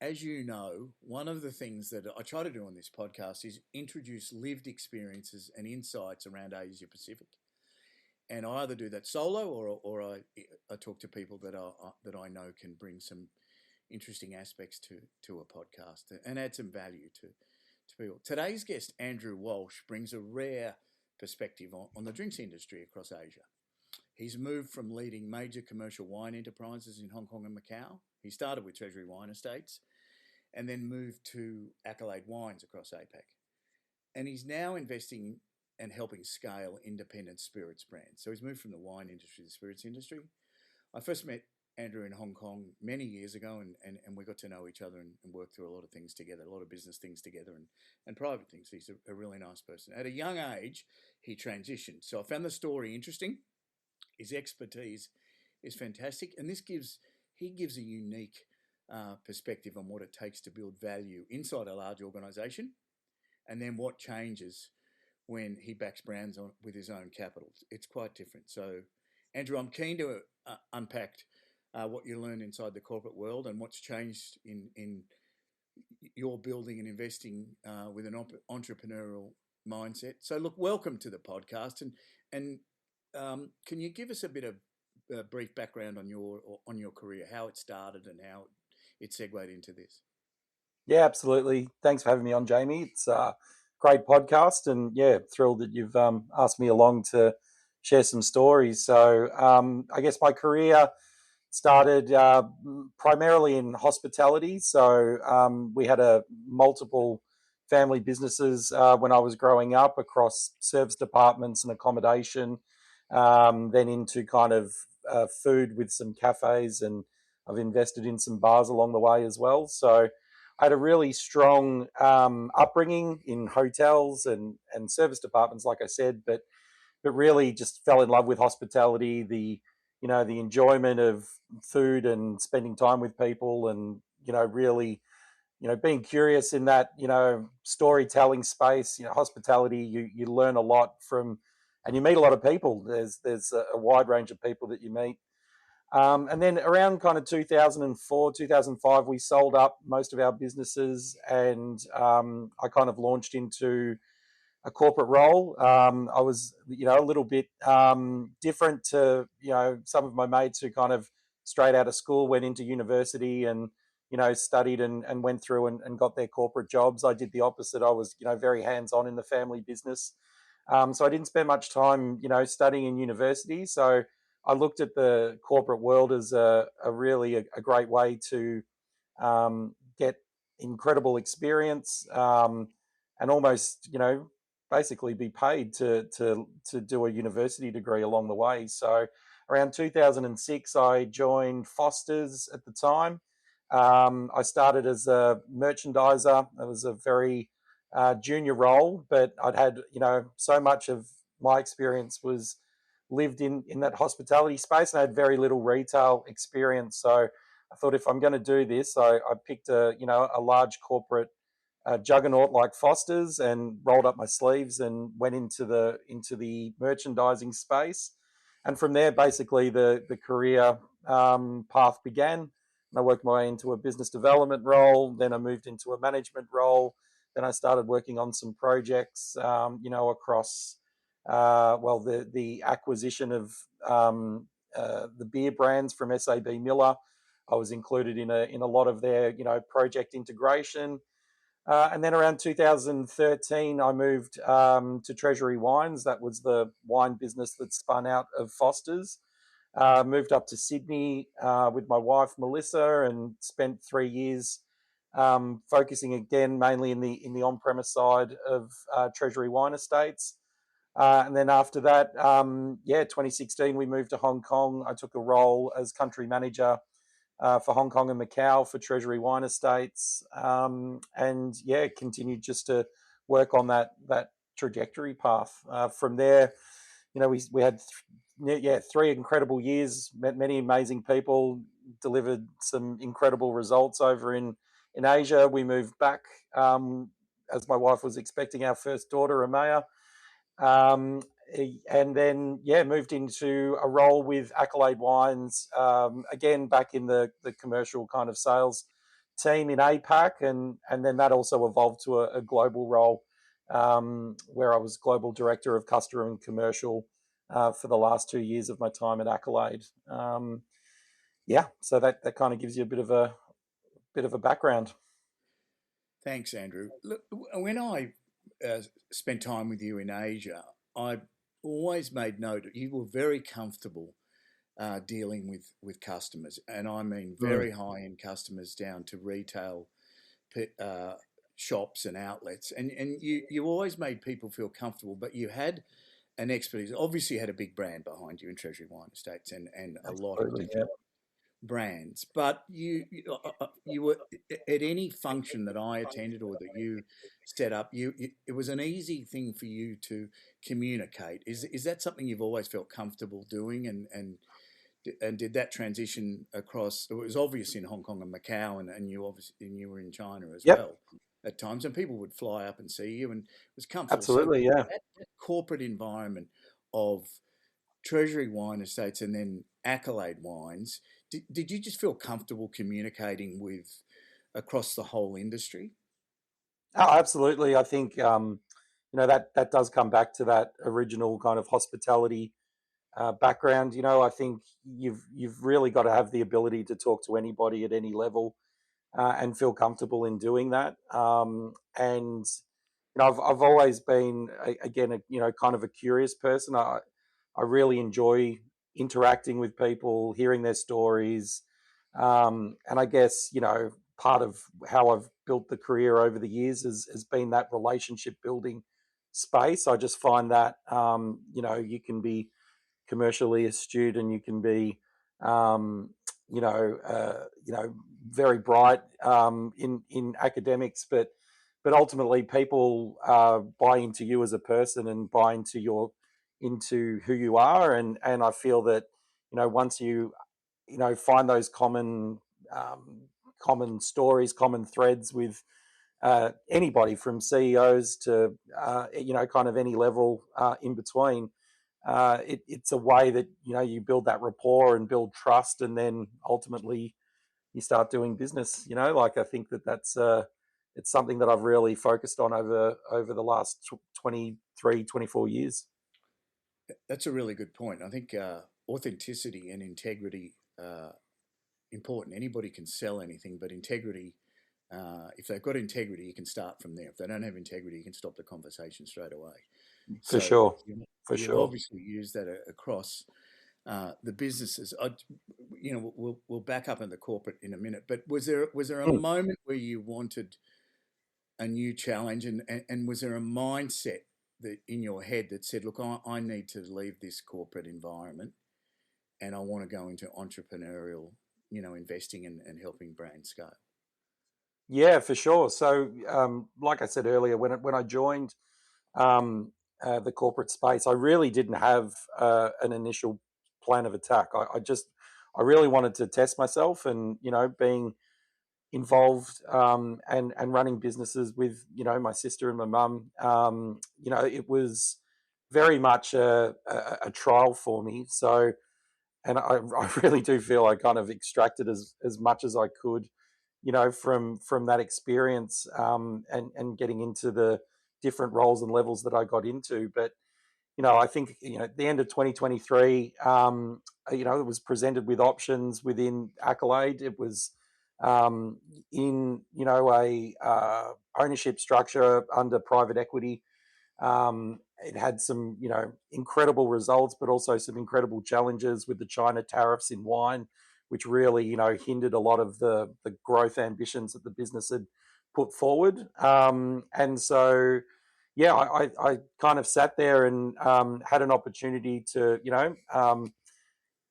as you know, one of the things that I try to do on this podcast is introduce lived experiences and insights around Asia Pacific. And I either do that solo or I talk to people that I know can bring some interesting aspects to a podcast and add some value to people. Today's guest, Andrew Walsh, brings a rare perspective on the drinks industry across Asia. He's moved from leading major commercial wine enterprises in Hong Kong and Macau. He started with Treasury Wine Estates and then moved to Accolade Wines across APAC. And he's now investing and helping scale independent spirits brands. So he's moved from the wine industry to the spirits industry. I first met Andrew in Hong Kong many years ago, and we got to know each other and work through a lot of things together, a lot of business things together and private things. He's a really nice person. At a young age, he transitioned. So I found the story interesting. His expertise is fantastic, and he gives a unique perspective on what it takes to build value inside a large organisation, and then what changes when he backs brands with his own capital. It's quite different. So, Andrew, I'm keen to unpack what you learned inside the corporate world and what's changed in your building and investing with an entrepreneurial mindset. So, look, welcome to the podcast, and can you give us a bit of brief background on your career, how it started and how it segued into this? Yeah, absolutely. Thanks for having me on, Jamie. It's a great podcast, and yeah, thrilled that you've asked me along to share some stories. So, I guess my career started primarily in hospitality. So, we had a multiple family businesses when I was growing up across service departments and accommodation, then into kind of food with some cafes, and I've invested in some bars along the way as well. So I had a really strong upbringing in hotels and service departments, like I said, but really just fell in love with hospitality, the enjoyment of food and spending time with people, and really being curious in that storytelling space. Hospitality, you learn a lot from, and you meet a lot of people. There's a wide range of people that you meet. And then around kind of 2004, 2005, we sold up most of our businesses, and I kind of launched into a corporate role. I was, a little bit different to, some of my mates who kind of straight out of school went into university and, studied and went through and got their corporate jobs. I did the opposite. I was, very hands-on in the family business. So I didn't spend much time, studying in university. So I looked at the corporate world as a really a great way to get incredible experience, and almost, basically be paid to do a university degree along the way. So around 2006, I joined Foster's at the time. I started as a merchandiser. It was a very junior role, but I'd had, so much of my experience was lived in that hospitality space, and I had very little retail experience. So I thought, if I'm going to do this, I picked a large corporate juggernaut like Foster's and rolled up my sleeves and went into the merchandising space. And from there, basically the career path began. And I worked my way into a business development role. Then I moved into a management role. Then I started working on some projects, across the acquisition of the beer brands from SAB Miller. I was included in a lot of their project integration. And then around 2013, I moved to Treasury Wines. That was the wine business that spun out of Foster's. Moved up to Sydney with my wife Melissa, and spent 3 years focusing again mainly in the on-premise side of Treasury Wine Estates. And then after that, 2016, we moved to Hong Kong. I took a role as country manager for Hong Kong and Macau for Treasury Wine Estates, and continued just to work on that trajectory path. From there, we had 3 incredible years, met many amazing people, delivered some incredible results over in Asia. We moved back as my wife was expecting our first daughter, Amaya. And then, moved into a role with Accolade Wines, again, back in the commercial kind of sales team in APAC, and then that also evolved to a global role, where I was global director of customer and commercial for the last 2 years of my time at Accolade. Yeah, so that kind of gives you a bit of a background. Thanks, Andrew. Look, when I spent time with you in Asia, I always made note that you were very comfortable dealing with customers, and I mean Mm. very high end customers down to retail uh, shops and outlets, and you always made people feel comfortable. But you had an expertise. Obviously, you had a big brand behind you in Treasury Wine Estates, and a lot of Absolutely, yeah. different brands. But you were at any function that I attended or that you set up. It was an easy thing for you to communicate. Is that something you've always felt comfortable doing? And did that transition across? It was obvious in Hong Kong and Macau, and you obviously and you were in China as Yep, well at times, and people would fly up and see you, and it was comfortable. So absolutely, yeah. that corporate environment of Treasury Wine Estates and then Accolade Wines, did you just feel comfortable communicating with across the whole industry? Oh, absolutely. I think that does come back to that original kind of hospitality background. I think you've really got to have the ability to talk to anybody at any level and feel comfortable in doing that. And I've always been again kind of a curious person. I really enjoy interacting with people, hearing their stories, and I guess part of how I've built the career over the years has been that relationship building space. I just find that you can be commercially astute and you can be um, very bright in academics, but ultimately people buy into you as a person and buy into who you are, and I feel that once you find those um, common stories, common threads with anybody from CEOs to kind of any level in between. It's a way that you build that rapport and build trust, and then ultimately you start doing business. Like I think that's it's something that I've really focused on over the last 23, 24 years. That's a really good point. I think authenticity and integrity important. Anybody can sell anything, but integrity. If they've got integrity, you can start from there. If they don't have integrity, you can stop the conversation straight away. For So sure, for you've sure. obviously used that across the businesses. We'll back up in the corporate in a minute. But was there a Mm. moment where you wanted a new challenge, and was there a mindset that in your head that said, "Look, I need to leave this corporate environment, and I want to go into entrepreneurial, investing and helping brands scale." Yeah, for sure. So, like I said earlier, when I joined the corporate space, I really didn't have an initial plan of attack. I really wanted to test myself, and being involved and running businesses with my sister and my mum. It was very much a trial for me. So, and I really do feel I kind of extracted as much as I could, from that experience, and getting into the different roles and levels that I got into. But I think at the end of 2023, it was presented with options within Accolade. It was in a ownership structure under private equity. It had some incredible results, but also some incredible challenges with the China tariffs in wine, which really hindered a lot of the growth ambitions that the business had put forward. And so yeah, I kind of sat there and had an opportunity to,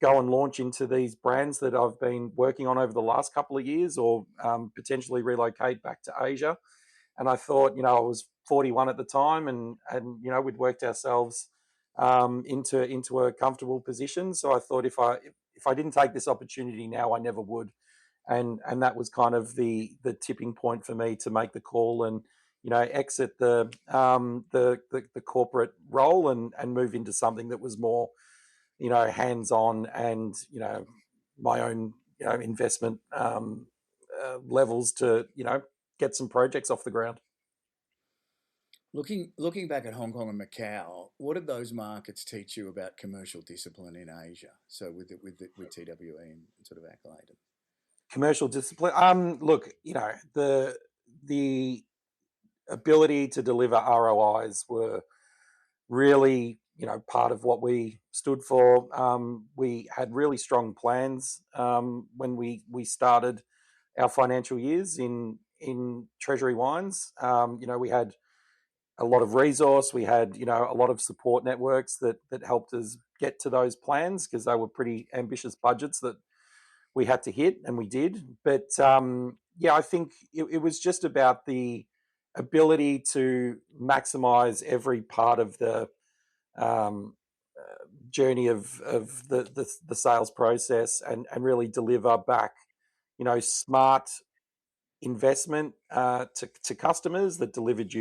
go and launch into these brands that I've been working on over the last couple of years, or potentially relocate back to Asia. And I thought, I was 41 at the time, and we'd worked ourselves into a comfortable position. So I thought if I didn't take this opportunity now, I never would. And that was kind of the tipping point for me to make the call and exit the corporate role and move into something that was more hands on, and my own investment levels to get some projects off the ground. Looking back at Hong Kong and Macau, what did those markets teach you about commercial discipline in Asia? So with TWE and sort of accolade. Commercial discipline. Look, the ability to deliver ROIs were really, part of what we stood for. We had really strong plans when we started our financial years in Treasury Wines. We had a lot of resource. We had, a lot of support networks that helped us get to those plans because they were pretty ambitious budgets that we had to hit, and we did. But I think it was just about the ability to maximize every part of the um, journey of the sales process and really deliver back, smart investment to customers that delivered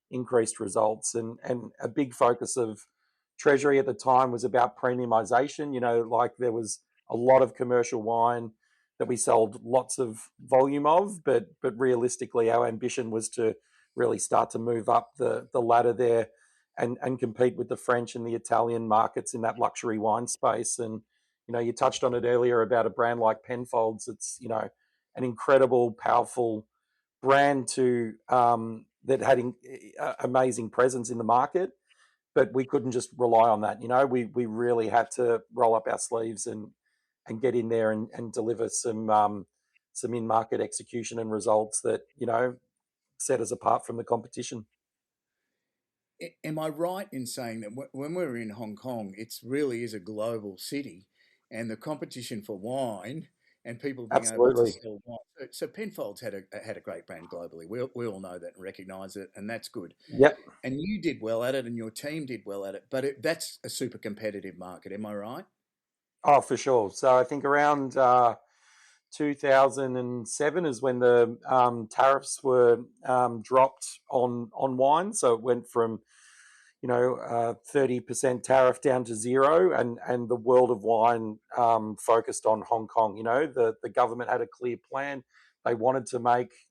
increased results. And a big focus of Treasury at the time was about premiumization. Like there was a lot of commercial wine that we sold lots of volume of, but realistically our ambition was to really start to move up the ladder there and compete with the French and the Italian markets in that luxury wine space. And you touched on it earlier about a brand like Penfolds. It's an incredible, powerful brand that had amazing presence in the market, but we couldn't just rely on that. We really had to roll up our sleeves and get in there and deliver some in-market execution and results that set us apart from the competition. Am I right in saying that when we're in Hong Kong, it really is a global city, and the competition for wine and people being able to sell wine? So Penfolds had a great brand globally. We all know that and recognise it, and that's good. Yep. And you did well at it, and your team did well at it. But that's a super competitive market. Am I right? Oh, for sure. So I think around 2007 is when the tariffs were dropped on wine. So it went from 30% tariff down to zero, and the world of wine focused on Hong Kong. The government had a clear plan. They wanted to make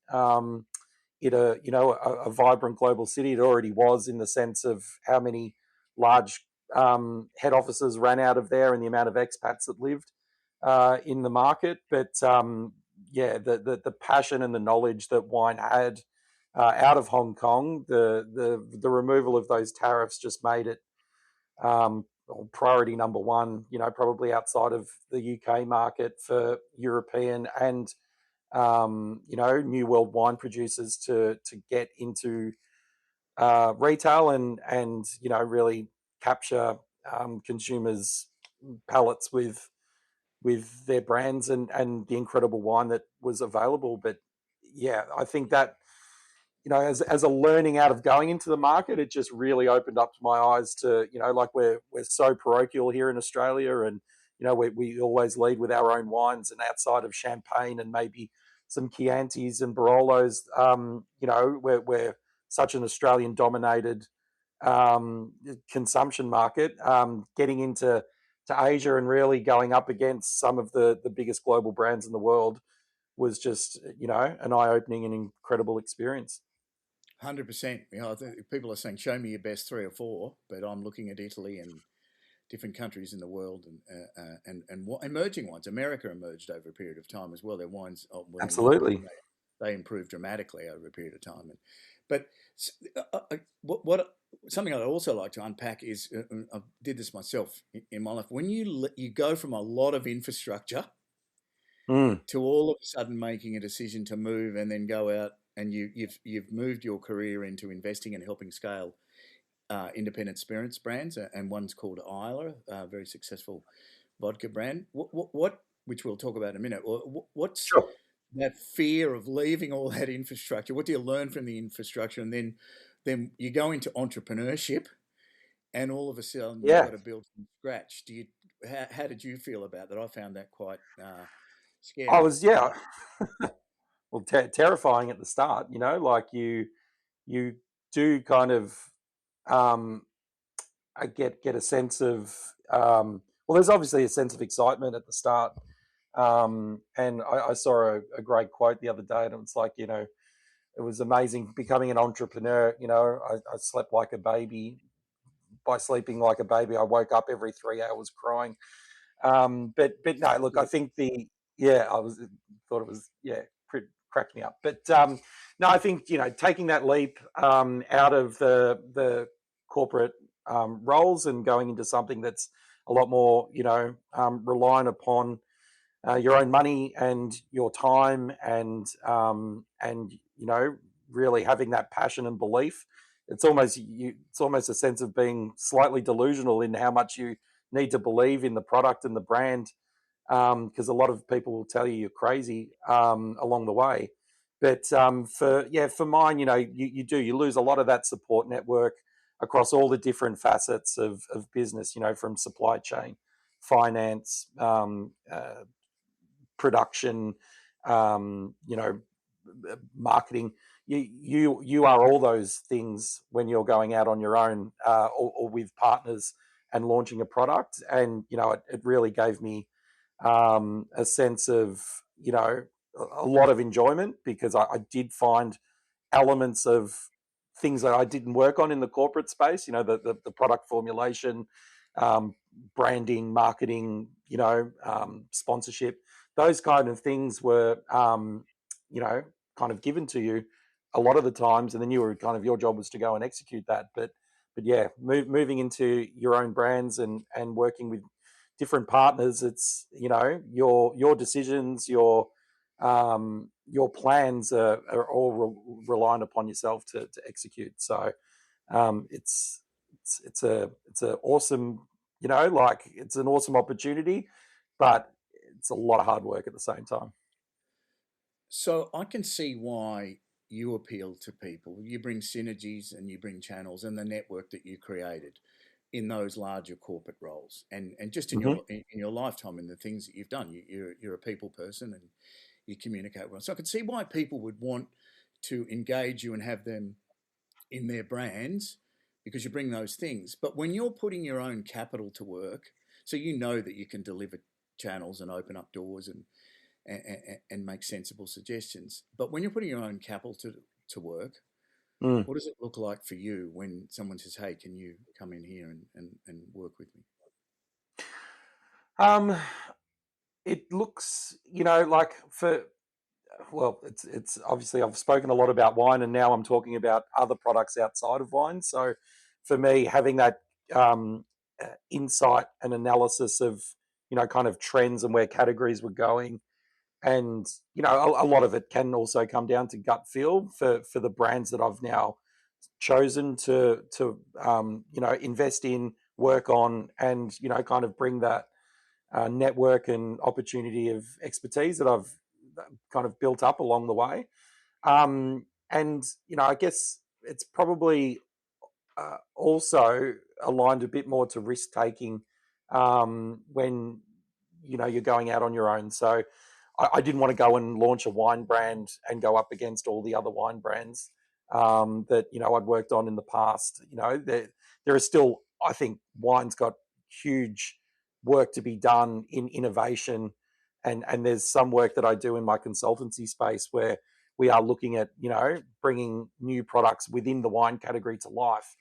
it a vibrant global city. It already was, in the sense of how many large head offices ran out of there and the amount of expats that lived in the market. But the passion and the knowledge that wine had out of Hong Kong, the removal of those tariffs just made it priority number one, probably outside of the UK market for European and New World wine producers to get into retail and really capture consumers' palates with their brands and the incredible wine that was available. But yeah, I think that as a learning out of going into the market, it just really opened up my eyes to like we're so parochial here in Australia, and we always lead with our own wines, and outside of champagne and maybe some Chiantis and Barolos, we're such an Australian dominated consumption market. Getting into Asia and really going up against some of the biggest global brands in the world was just an eye-opening and incredible experience. 100%. I think people are saying, "Show me your best three or four," but I'm looking at Italy and different countries in the world, and emerging ones. America emerged over a period of time as well. Their wines, Absolutely, they improved dramatically over a period of time. But what something I'd also like to unpack is I did this myself in my life. When you go from a lot of infrastructure to all of a sudden making a decision to move and then go out, and you've moved your career into investing and helping scale independent spirits brands, and one's called Isla, a very successful vodka brand. What which we'll talk about in a minute. What's sure. That fear of leaving all that infrastructure? What do you learn from the infrastructure, and then you go into entrepreneurship, and all of a sudden you've got to build from scratch? How did you feel about that? I found that quite scary. I was well, terrifying at the start. Like you do kind of I get a sense of well, there's obviously a sense of excitement at the start And I saw a great quote the other day, and it was like, it was amazing becoming an entrepreneur. I slept like a baby. By sleeping like a baby, I woke up every 3 hours crying. But no, look, I think I thought it was cracked me up. But no, I think taking that leap out of the corporate roles and going into something that's a lot more reliant upon your own money and your time and really having that passion and belief. It's almost a sense of being slightly delusional in how much you need to believe in the product and the brand, because a lot of people will tell you're crazy along the way. But for mine, you lose a lot of that support network across all the different facets of business, from supply chain, finance, production, marketing. You are all those things when you're going out on your own, or with partners and launching a product. And it really gave me a sense of a lot of enjoyment, because I did find elements of things that I didn't work on in the corporate space. The product formulation, branding, marketing, sponsorship. Those kind of things were, kind of given to you a lot of the times, and then your job was to go and execute that. But yeah, moving into your own brands and working with different partners, it's your decisions, your plans are all reliant upon yourself to execute. So it's a awesome, it's an awesome opportunity, but it's a lot of hard work at the same time. So I can see why you appeal to people. You bring synergies and you bring channels and the network that you created in those larger corporate roles, and just in Mm-hmm. your lifetime and the things that you've done. You're a people person and you communicate well. So I can see why people would want to engage you and have them in their brands, because you bring those things. But when you're putting your own capital to work, so you know that you can deliver channels and open up doors and make sensible suggestions. But when you're putting your own capital to work, Mm. what does it look like for you when someone says, "Hey, can you come in here and work with me?" Um, it looks, like it's obviously I've spoken a lot about wine, and now I'm talking about other products outside of wine. So for me, having that insight and analysis of kind of trends and where categories were going, and a lot of it can also come down to gut feel for the brands that I've now chosen to invest in, work on, and kind of bring that network and opportunity of expertise that I've kind of built up along the way. And I guess it's probably also aligned a bit more to risk taking when you're going out on your own. So I didn't want to go and launch a wine brand and go up against all the other wine brands that I'd worked on in the past. There is still, I think, wine's got huge work to be done in innovation, and there's some work that I do in my consultancy space where we are looking at bringing new products within the wine category to life,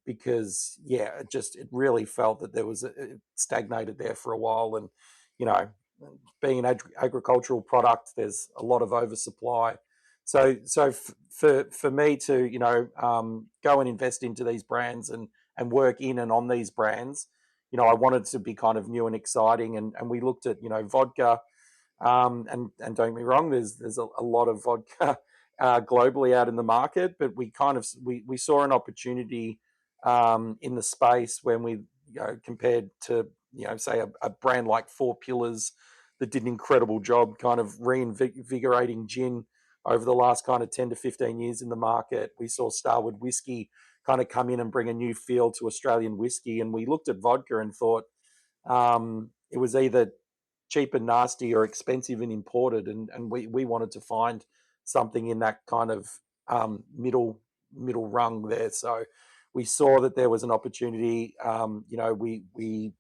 because it really felt that it stagnated there for a while. And you know being an agricultural product, there's a lot of oversupply. For me to go and invest into these brands and work in and on these brands, I wanted to be kind of new and exciting. And we looked at vodka, and don't get me wrong, there's a lot of vodka globally out in the market, but we saw an opportunity in the space when we compared to say a brand like Four Pillars that did an incredible job kind of reinvigorating gin over the last kind of 10 to 15 years in the market. We saw Starwood Whiskey kind of come in and bring a new feel to Australian whiskey, and we looked at vodka and thought it was either cheap and nasty or expensive and imported, and we wanted to find something in that kind of middle rung there. So we saw that there was an opportunity. We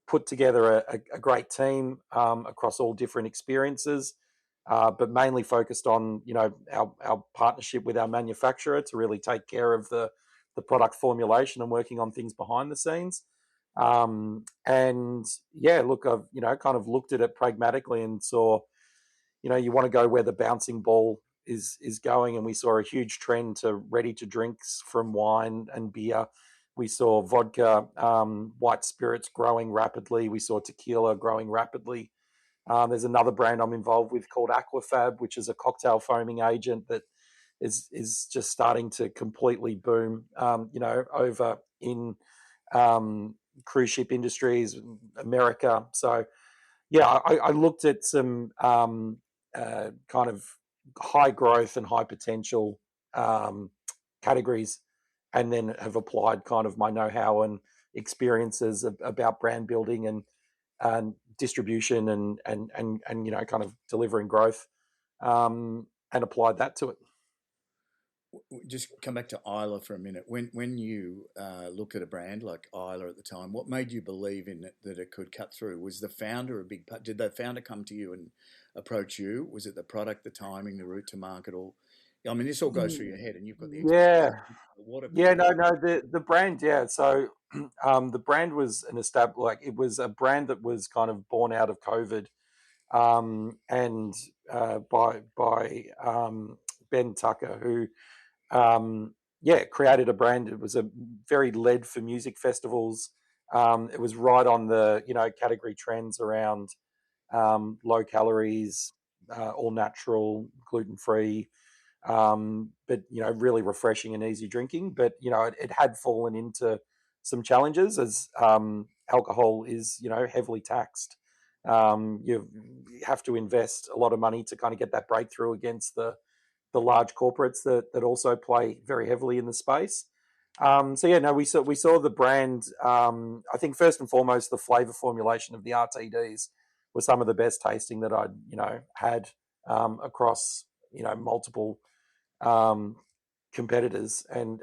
put together a great team across all different experiences, but mainly focused on our partnership with our manufacturer to really take care of the product formulation and working on things behind the scenes. And yeah, look, I've kind of looked at it pragmatically and saw, you want to go where the bouncing ball is going, and we saw a huge trend to ready to drinks from wine and beer. We saw vodka, white spirits growing rapidly. We saw tequila growing rapidly. There's another brand I'm involved with called Aquafab, which is a cocktail foaming agent that is just starting to completely boom. Over in cruise ship industries, America. So yeah, I looked at some kind of high growth and high potential categories, and then have applied kind of my know-how and experiences about brand building and distribution and kind of delivering growth, and applied that to it. Just come back to Isla for a minute. When you looked at a brand like Isla at the time, what made you believe in it, that it could cut through? Was the founder a big part? Did the founder come to you and approach you? Was it the product, the timing, the route to market? Or, I mean, this all goes through your head, and you've got the expertise. Yeah, What have yeah, you? no, the brand, yeah. So the brand was it was a brand that was kind of born out of COVID, and by Ben Tucker, who created a brand. It was a very led for music festivals. It was right on the category trends around low calories, all natural, gluten free, but really refreshing and easy drinking. But it had fallen into some challenges, as alcohol is heavily taxed. You have to invest a lot of money to kind of get that breakthrough against the large corporates that also play very heavily in the space. So yeah, no, we saw the brand. I think first and foremost, the flavor formulation of the RTDs was some of the best tasting that I'd had across multiple competitors, and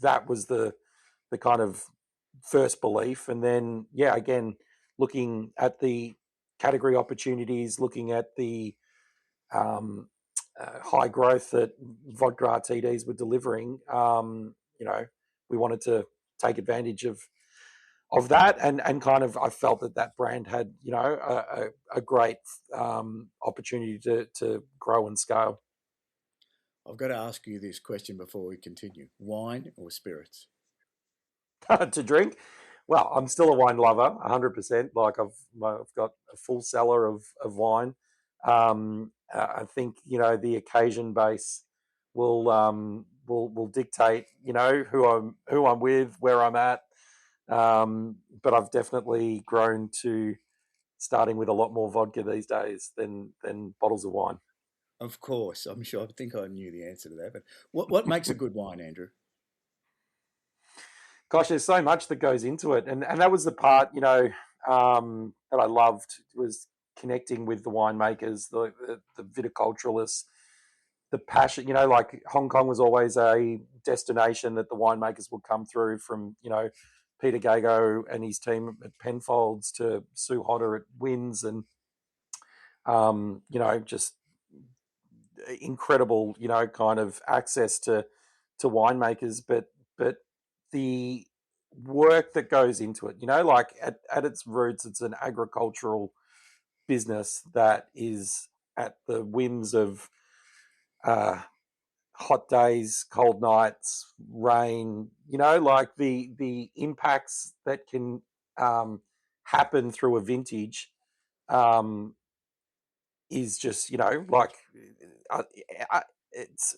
that was the kind of first belief. And then again, looking at the category opportunities, looking at the high growth that vodka RTDs were delivering, we wanted to take advantage of that, and kind of I felt that brand had a great opportunity to grow and scale. I've got to ask you this question before we continue: wine or spirits? To drink, well, I'm still a wine lover, 100%. Like I've got a full cellar of wine. I think the occasion base will dictate who I'm with, where I'm at. But I've definitely grown to starting with a lot more vodka these days than bottles of wine. Of course, I'm sure. I think I knew the answer to that. But what makes a good wine, Andrew? Gosh, there's so much that goes into it, and that was the part that I loved, was connecting with the winemakers, the viticulturalists, the passion. Like Hong Kong was always a destination that the winemakers would come through from. Peter Gago and his team at Penfolds to Sue Hodder at Wynns, and just incredible, kind of access to winemakers, but the work that goes into it, like at its roots, it's an agricultural business that is at the whims of hot days, cold nights, rain, like the impacts that can happen through a vintage is just, like uh, it's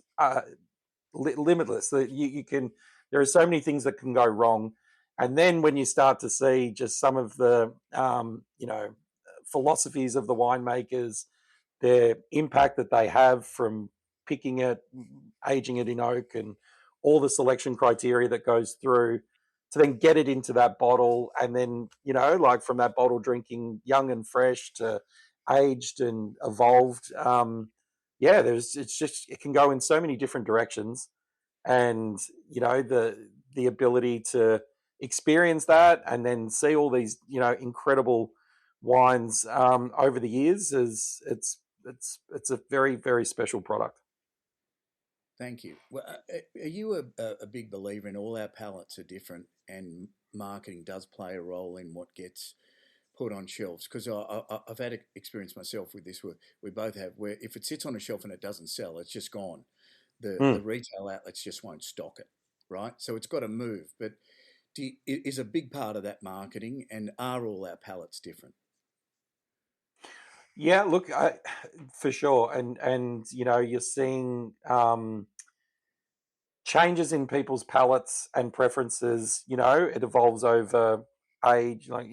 limitless. That you can, there are so many things that can go wrong. And then when you start to see just some of the, philosophies of the winemakers, their impact that they have from picking it, aging it in oak, and all the selection criteria that goes through to then get it into that bottle, and then like from that bottle drinking young and fresh to aged and evolved. It can go in so many different directions, and the ability to experience that and then see all these, incredible wines over the years is it's a very, very special product. Thank you. Well, are you a big believer in all our palates are different and marketing does play a role in what gets put on shelves? Because I've had experience myself with this. We both have, where if it sits on a shelf and it doesn't sell, it's just gone. The Mm. retail outlets just won't stock it, right? So it's got to move. But is a big part of that marketing, and are all our palates different? Yeah, look, for sure, and you're seeing changes in people's palates and preferences. It evolves over age. Like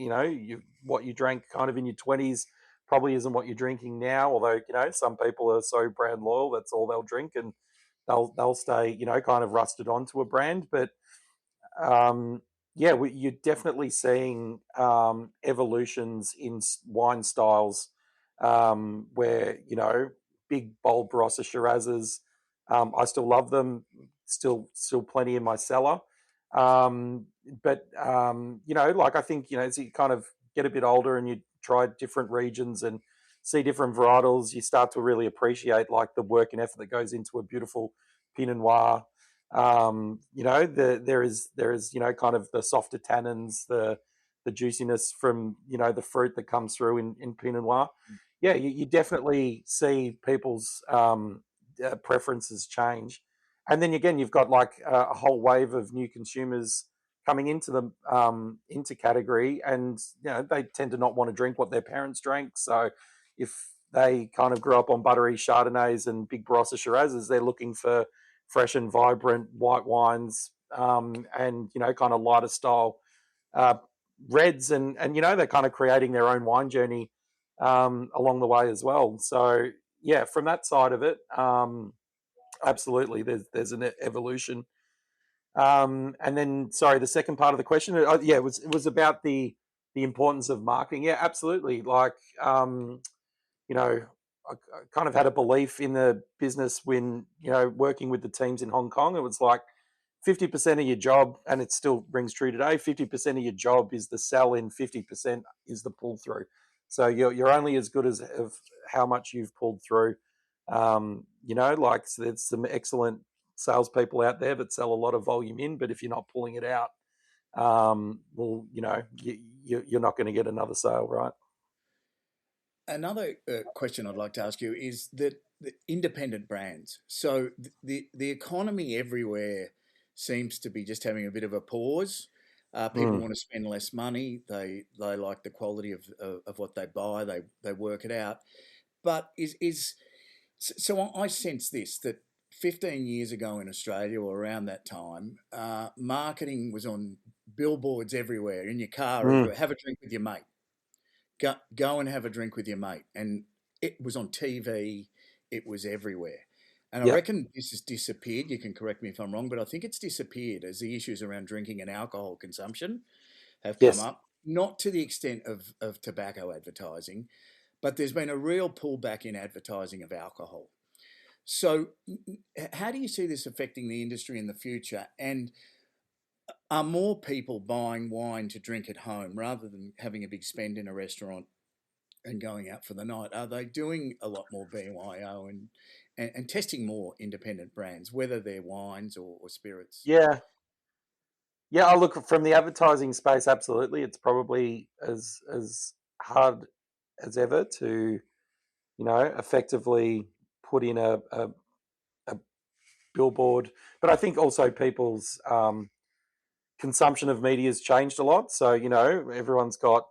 what you drank kind of in your 20s probably isn't what you're drinking now. Although some people are so brand loyal, that's all they'll drink, and they'll stay kind of rusted onto a brand. But yeah, you're definitely seeing evolutions in wine styles, where big bold Barossa Shirazes. I still love them. Still plenty in my cellar. Um, but like I think as you kind of get a bit older and you try different regions and see different varietals, you start to really appreciate like the work and effort that goes into a beautiful Pinot Noir. There is kind of the softer tannins, the juiciness from the fruit that comes through in Pinot Noir. Yeah, you definitely see people's preferences change, and then again you've got like a whole wave of new consumers coming into the into category, and they tend to not want to drink what their parents drank. So if they kind of grew up on buttery Chardonnays and big Barossa Shirazes, they're looking for fresh and vibrant white wines, and kind of lighter style uh, reds, and they're kind of creating their own wine journey along the way as well. So yeah, from that side of it, absolutely, there's an evolution. And then, sorry, the second part of the question, yeah, it was about the importance of marketing. Yeah, absolutely. Like, I kind of had a belief in the business when working with the teams in Hong Kong. It was like 50% of your job, and it still rings true today. 50% of your job is the sell in. 50% is the pull through. So you're only as good as of how much you've pulled through. Like so there's some excellent salespeople out there that sell a lot of volume in, but if you're not pulling it out, well, you're not going to get another sale, right? Another question I'd like to ask you is that the independent brands. So the economy everywhere seems to be just having a bit of a pause. People Mm, want to spend less money. They like the quality of what they buy. They work it out. But so I sense this, that 15 years ago in Australia or around that time, marketing was on billboards everywhere, in your car, mm, everywhere. Have a drink with your mate. Go and have a drink with your mate. And it was on TV, it was everywhere. And I yeah. reckon this has disappeared. You can correct me if I'm wrong, but I think it's disappeared as the issues around drinking and alcohol consumption have come Yes. up, not to the extent of tobacco advertising, but there's been a real pullback in advertising of alcohol. So, how do you see this affecting the industry in the future? And are more people buying wine to drink at home rather than having a big spend in a restaurant and going out for the night? Are they doing a lot more BYO and testing more independent brands, whether they're wines or spirits? Yeah. Yeah, I look from the advertising space. Absolutely, it's probably as hard as ever to effectively put in a billboard. But I think also people's consumption of media has changed a lot. So everyone's got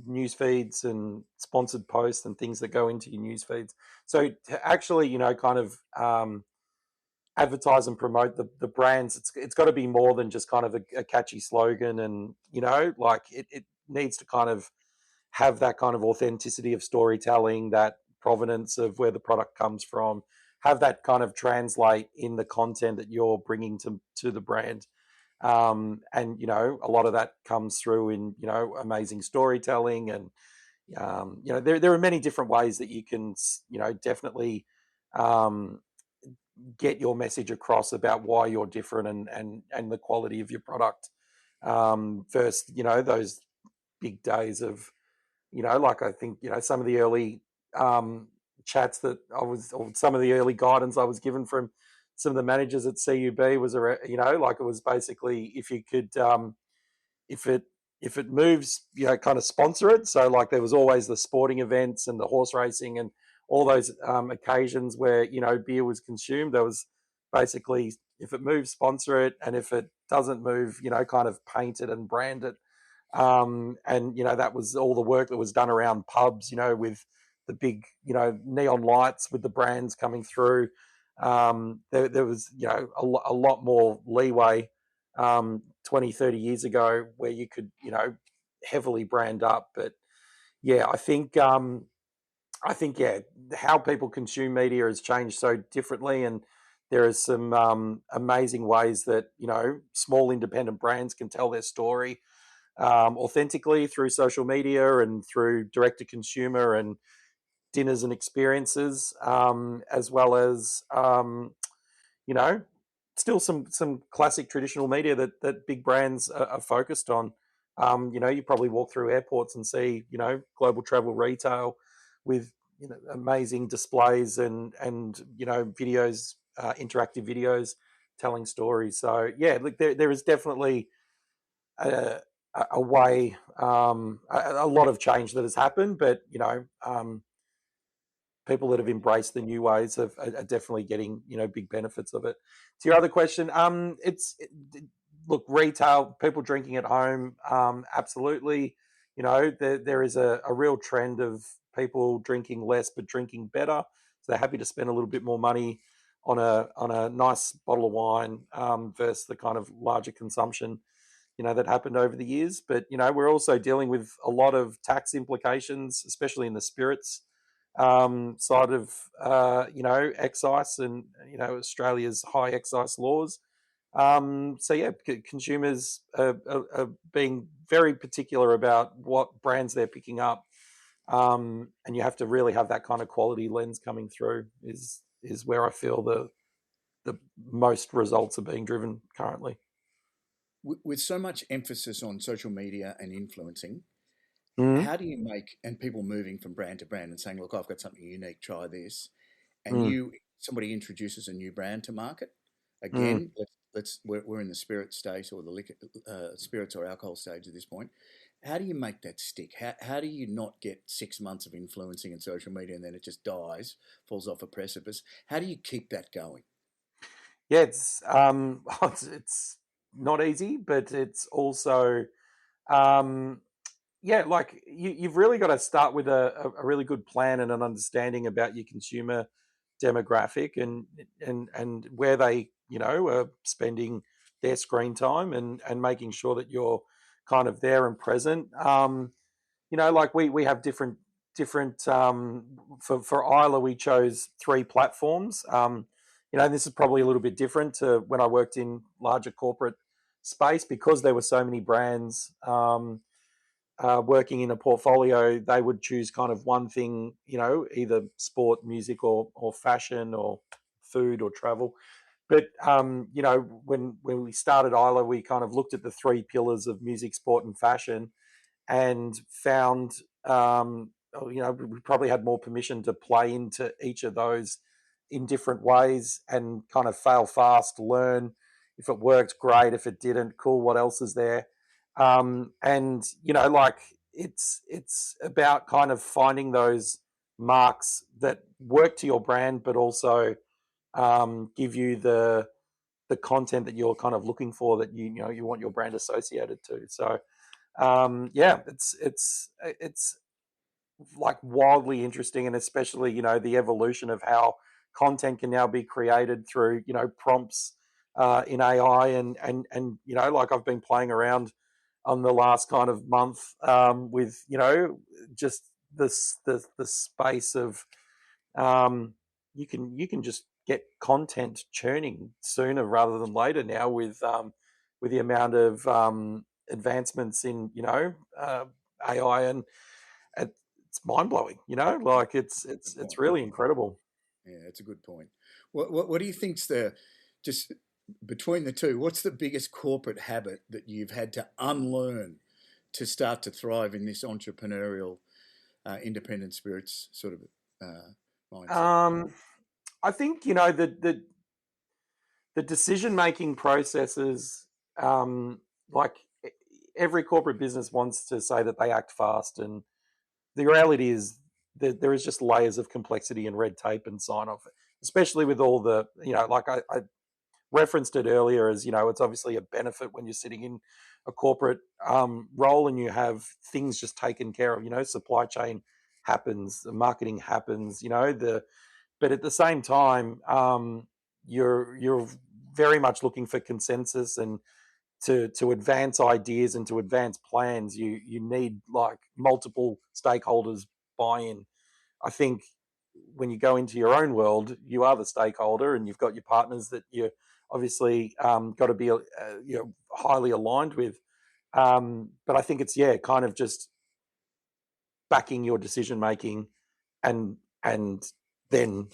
news feeds and sponsored posts and things that go into your news feeds. So to actually kind of advertise and promote the brands, it's got to be more than just kind of a catchy slogan, and like it needs to kind of have that kind of authenticity of storytelling, that provenance of where the product comes from, have that kind of translate in the content that you're bringing to the brand. And a lot of that comes through in amazing storytelling, and there are many different ways that you can definitely um, get your message across about why you're different, and the quality of your product. First, those big days of, like I think, some of the early chats that or some of the early guidance I was given from some of the managers at CUB was, like it was basically if you could, if it if it moves, kind of sponsor it. So like there was always the sporting events and the horse racing and all those occasions where beer was consumed. There was basically if it moves, sponsor it, and if it doesn't move, kind of paint it and brand it. And that was all the work that was done around pubs, with the big neon lights with the brands coming through. There was a lot more leeway 20, 30 years ago where you could heavily brand up. But yeah, I think yeah, how people consume media has changed so differently, and there are some amazing ways that small independent brands can tell their story authentically through social media and through direct to consumer and dinners and experiences, as well as you know still some classic traditional media that big brands are focused on. You probably walk through airports and see global travel retail with amazing displays and videos, interactive videos telling stories. So yeah, look, there is definitely a, a way, a lot of change that has happened, but people that have embraced the new ways are definitely getting big benefits of it. To your other question, look, retail, people drinking at home, absolutely. There is a real trend of people drinking less but drinking better. So they're happy to spend a little bit more money on a nice bottle of wine versus the kind of larger consumption that happened over the years. But we're also dealing with a lot of tax implications, especially in the spirits side of excise and Australia's high excise laws. So yeah, consumers are being very particular about what brands they're picking up, and you have to really have that kind of quality lens coming through. Is where I feel the most results are being driven currently. With so much emphasis on social media and influencing, Mm, how do you make and people moving from brand to brand and saying, "Look, I've got something unique. Try this," and mm, somebody introduces a new brand to market. mm. Again, we're in the spirit state or the liquor, spirits or alcohol stage at this point. How do you make that stick? How do you not get 6 months of influencing in social media and then it just dies, falls off a precipice? How do you keep that going? Yeah, it's it's not easy, but it's also um, yeah, like you've really got to start with a really good plan and an understanding about your consumer demographic and where they are spending their screen time and making sure that you're kind of there and present. Like we have different for Isla we chose 3 platforms. This is probably a little bit different to when I worked in larger corporate space because there were so many brands working in a portfolio. They would choose kind of one thing, either sport, music, or fashion, or food, or travel. But when we started Isla, we kind of looked at the 3 pillars of music, sport, and fashion, and found we probably had more permission to play into each of those in different ways and kind of fail fast, learn if it worked, great. If it didn't, cool. What else is there? And like it's about kind of finding those marks that work to your brand, but also give you the content that you're kind of looking for that you want your brand associated to. So yeah, it's like wildly interesting, and especially the evolution of how content can now be created through prompts in AI and like I've been playing around on the last kind of month with just the space of you can just get content churning sooner rather than later now with the amount of advancements in AI, and it's mind blowing. Like Good it's point. really incredible. Yeah, that's a good point. What do you think's the just? between the two, what's the biggest corporate habit that you've had to unlearn to start to thrive in this entrepreneurial, independent spirits sort of mindset? I think the decision making processes, like every corporate business wants to say that they act fast, and the reality is that there is just layers of complexity and red tape and sign off, especially with all the like I referenced it earlier as it's obviously a benefit when you're sitting in a corporate role and you have things just taken care of. Supply chain happens, the marketing happens. But at the same time, you're very much looking for consensus, and to advance ideas and to advance plans, you need like multiple stakeholders buy-in. I think when you go into your own world, you are the stakeholder, and you've got your partners that you obviously got to be highly aligned with. But I think it's kind of just backing your decision making, and then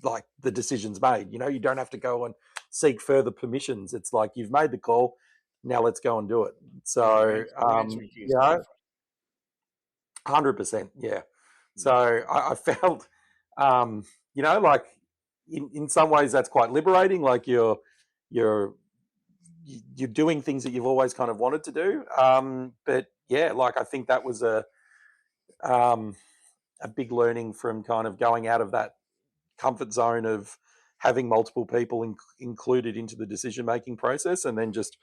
like the decision's made. You don't have to go and seek further permissions. It's like you've made the call, now let's go and do it. Yeah, So you're answering to yourself. 100%, yeah. Mm. So I felt, like in some ways that's quite liberating. Like you're you're doing things that you've always kind of wanted to do. But yeah, like I think that was um, a big learning from kind of going out of that comfort zone of having multiple people included into the decision making process, and then just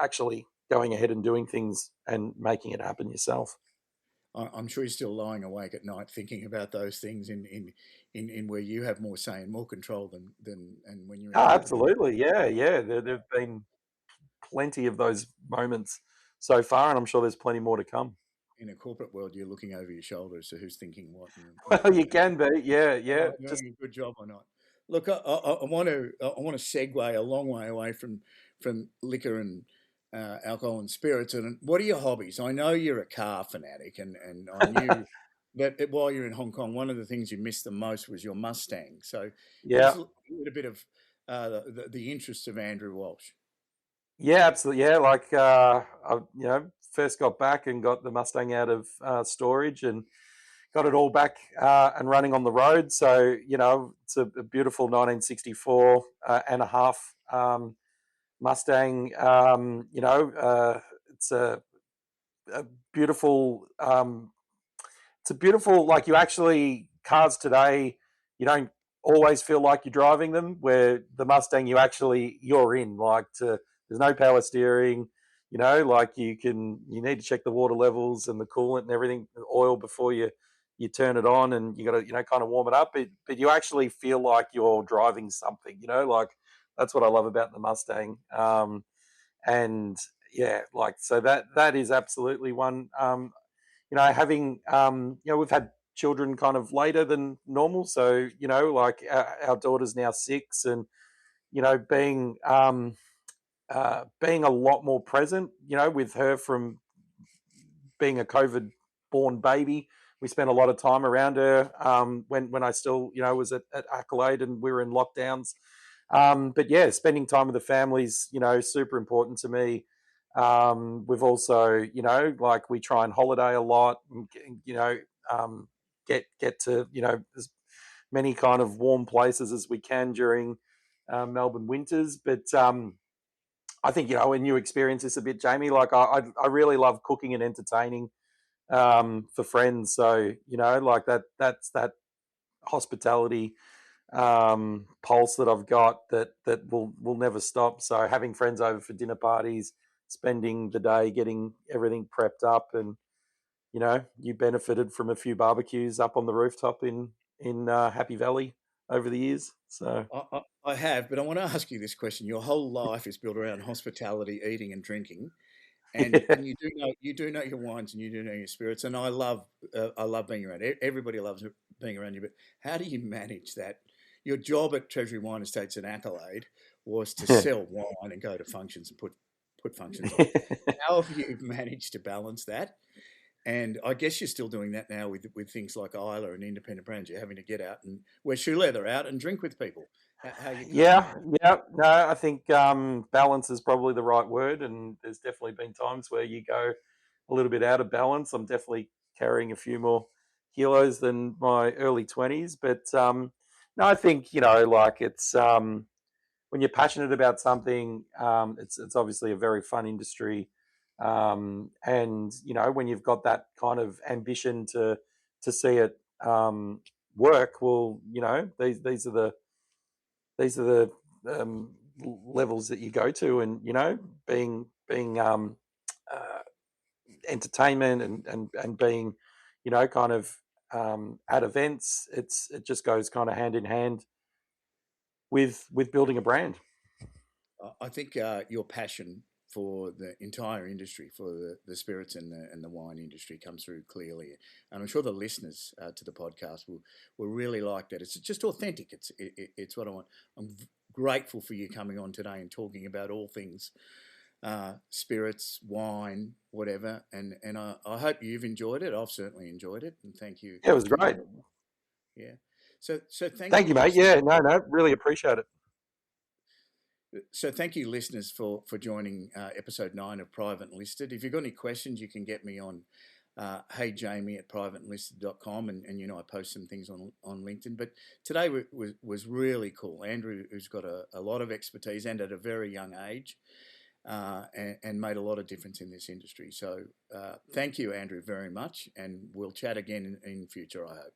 actually going ahead and doing things and making it happen yourself. I'm sure you're still lying awake at night thinking about those things in where you have more say and more control than and when you're in Oh, corporate. absolutely, yeah. There've been plenty of those moments so far, and I'm sure there's plenty more to come. In a corporate world, you're looking over your shoulder as to who's thinking what and Well, you can be, yeah. am I Just doing a good job or not? Look, I want to segue a long way away from liquor and alcohol and spirits. And what are your hobbies? I know you're a car fanatic, and I knew that while you're in Hong Kong, one of the things you missed the most was your Mustang. So give us yeah, a little bit of the interests of Andrew Walsh. yeah, absolutely, yeah. Like I, first got back and got the Mustang out of storage and got it all back and running on the road. So it's a beautiful 1964 and a half Mustang. It's a beautiful. It's a beautiful, like you actually cars today. You don't always feel like you're driving them. Where the Mustang, you're in. Like there's no power steering. Like you need to check the water levels and the coolant and everything, the oil before you turn it on, and you got to kind of warm it up. But you actually feel like you're driving something. Like that's what I love about the Mustang. And yeah, like so that is absolutely one. Having we've had children kind of later than normal, so like our daughter's now 6, and being a lot more present, with her from being a COVID born baby. We spent a lot of time around her when I still was at Accolade and we were in lockdowns. But yeah, spending time with the families, super important to me. We've also, like we try and holiday a lot, and, get to, as many kind of warm places as we can during Melbourne winters. But I think, when you experience this a bit, Jamie, like I really love cooking and entertaining for friends. So, like that's that hospitality pulse that I've got that will never stop. So having friends over for dinner parties, spending the day getting everything prepped up, and you benefited from a few barbecues up on the rooftop in Happy Valley over the years. So I have, but I want to ask you this question. Your whole life is built around hospitality, eating, and drinking, yeah. and you do know your wines and you do know your spirits, and I love being around. Everybody loves being around you, but how do you manage that? Your job at Treasury Wine Estates and Accolade was to sell wine and go to functions and put functions on. How have you managed to balance that? And I guess you're still doing that now with things like Isla and independent brands. You're having to get out and wear shoe leather out and drink with people. How you coping Yeah, with it? yeah. No, I think balance is probably the right word, and there's definitely been times where you go a little bit out of balance. I'm definitely carrying a few more kilos than my early 20s, but no, I think like it's when you're passionate about something, it's obviously a very fun industry, and when you've got that kind of ambition to see it work, well, these are the levels that you go to, and being uh, entertainment and being kind of at events, it just goes kind of hand in hand with building a brand. I think your passion for the entire industry, for the spirits and the wine industry, comes through clearly, and I'm sure the listeners to the podcast will really like that. It's just authentic. It's what I want. I'm grateful for you coming on today and talking about all things spirits, wine, whatever, and I hope you've enjoyed it. I've certainly enjoyed it, and Yeah, it was thank you. great. Yeah. So thank Thank you, you, mate. listeners. Yeah, no, really appreciate it. So thank you, listeners, for joining episode 9 of Private and Listed. If you've got any questions, you can get me on Heyjamie at privateandlisted.com, and I post some things on LinkedIn. But today was really cool. Andrew, who's got a lot of expertise and at a very young age, and made a lot of difference in this industry. So thank you, Andrew, very much, and we'll chat again in future, I hope.